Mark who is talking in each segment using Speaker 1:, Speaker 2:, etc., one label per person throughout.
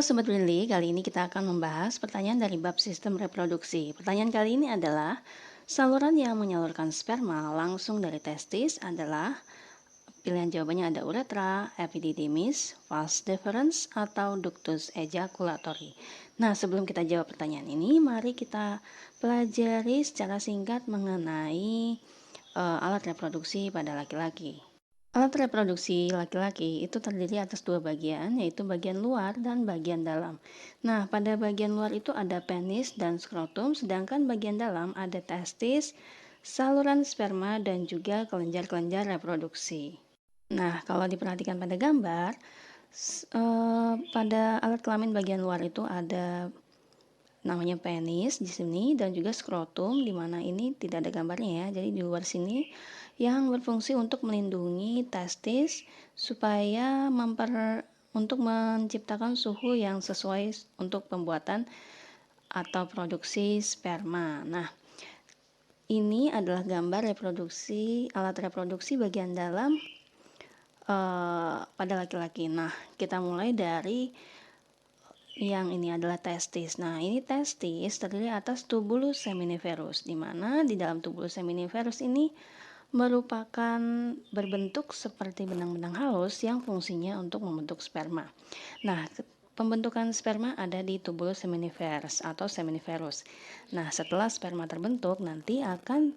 Speaker 1: Sobat Brili, kali ini kita akan membahas pertanyaan dari bab sistem reproduksi. Pertanyaan kali ini adalah, saluran yang menyalurkan sperma langsung dari testis adalah, pilihan jawabannya ada uretra, epididymis, vas deferens, atau ductus ejaculatori. Nah, sebelum kita jawab pertanyaan ini, mari kita pelajari secara singkat mengenai alat reproduksi pada laki-laki. Alat reproduksi laki-laki itu terdiri atas dua bagian, yaitu bagian luar dan bagian dalam. Nah, pada bagian luar itu ada penis dan skrotum, sedangkan bagian dalam ada testis, saluran sperma, dan juga kelenjar-kelenjar reproduksi. Nah, kalau diperhatikan pada gambar, pada alat kelamin bagian luar itu ada namanya penis di sini dan juga skrotum, di mana ini tidak ada gambarnya ya. Jadi di luar sini yang berfungsi untuk melindungi testis supaya untuk menciptakan suhu yang sesuai untuk pembuatan atau produksi sperma. Nah, ini adalah gambar alat reproduksi bagian dalam pada laki-laki. Nah, kita mulai dari yang ini adalah testis. Nah, ini testis terdiri atas tubulus seminiferus, di mana di dalam tubulus seminiferus ini merupakan berbentuk seperti benang-benang halus yang fungsinya untuk membentuk sperma. Nah, pembentukan sperma ada di tubulus seminiferus atau seminiferus. Nah, setelah sperma terbentuk nanti akan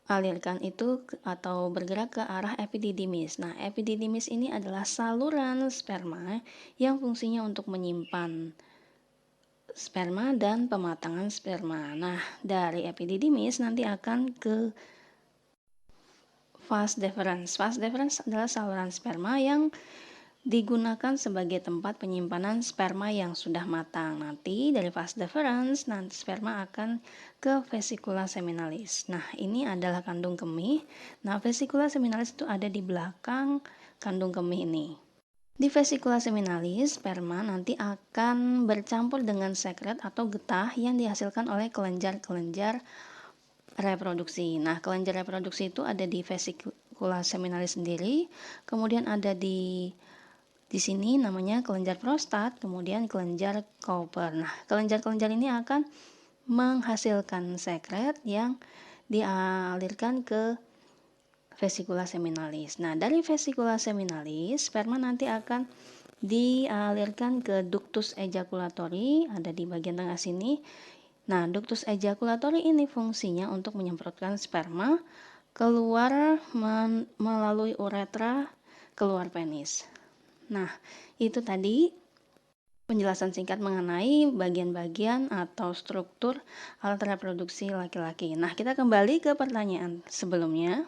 Speaker 1: dialirkan itu atau bergerak ke arah epididymis. Nah, epididymis ini adalah saluran sperma yang fungsinya untuk menyimpan sperma dan pematangan sperma. Nah, dari epididymis nanti akan ke vas deferens. Vas deferens adalah saluran sperma yang digunakan sebagai tempat penyimpanan sperma yang sudah matang. Nanti dari vas deferens, nanti sperma akan ke vesicula seminalis. Nah, ini adalah kandung kemih. Nah, vesicula seminalis itu ada di belakang kandung kemih ini. Di vesicula seminalis, sperma nanti akan bercampur dengan sekret atau getah yang dihasilkan oleh kelenjar-kelenjar reproduksi. Nah, kelenjar reproduksi itu ada di vesicula seminalis sendiri, kemudian ada di sini namanya kelenjar prostat, kemudian kelenjar Cowper. Nah, kelenjar-kelenjar ini akan menghasilkan sekret yang dialirkan ke vesicula seminalis. Nah, dari vesicula seminalis, sperma nanti akan dialirkan ke ductus ejaculatori, ada di bagian tengah sini. Nah, ductus ejaculatori ini fungsinya untuk menyemprotkan sperma keluar melalui uretra keluar penis. Nah, itu tadi penjelasan singkat mengenai bagian-bagian atau struktur alat reproduksi laki-laki. Nah, kita kembali ke pertanyaan sebelumnya.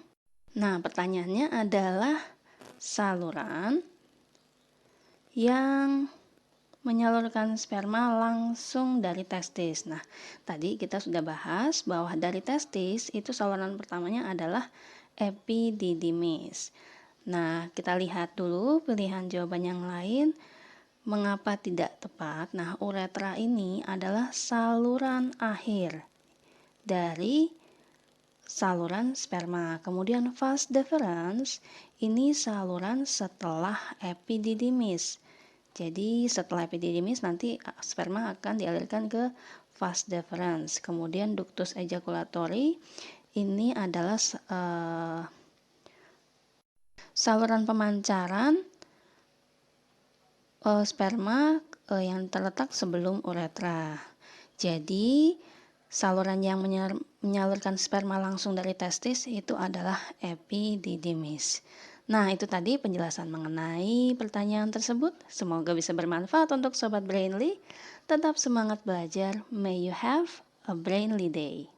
Speaker 1: Nah, pertanyaannya adalah saluran yang menyalurkan sperma langsung dari testis. Nah, tadi kita sudah bahas bahwa dari testis itu saluran pertamanya adalah epididymis. Nah, kita lihat dulu pilihan jawaban yang lain. Mengapa tidak tepat? Nah, uretra ini adalah saluran akhir dari saluran sperma. Kemudian vas deferens ini saluran setelah epididymis. Jadi setelah epididymis nanti sperma akan dialirkan ke vas deferens. Kemudian ductus ejaculatori ini adalah saluran pemancaran sperma yang terletak sebelum uretra. Jadi saluran yang menyalurkan sperma langsung dari testis itu adalah epididymis. Nah, itu tadi penjelasan mengenai pertanyaan tersebut. Semoga bisa bermanfaat untuk Sobat Brainly. Tetap semangat belajar. May you have a brainly day.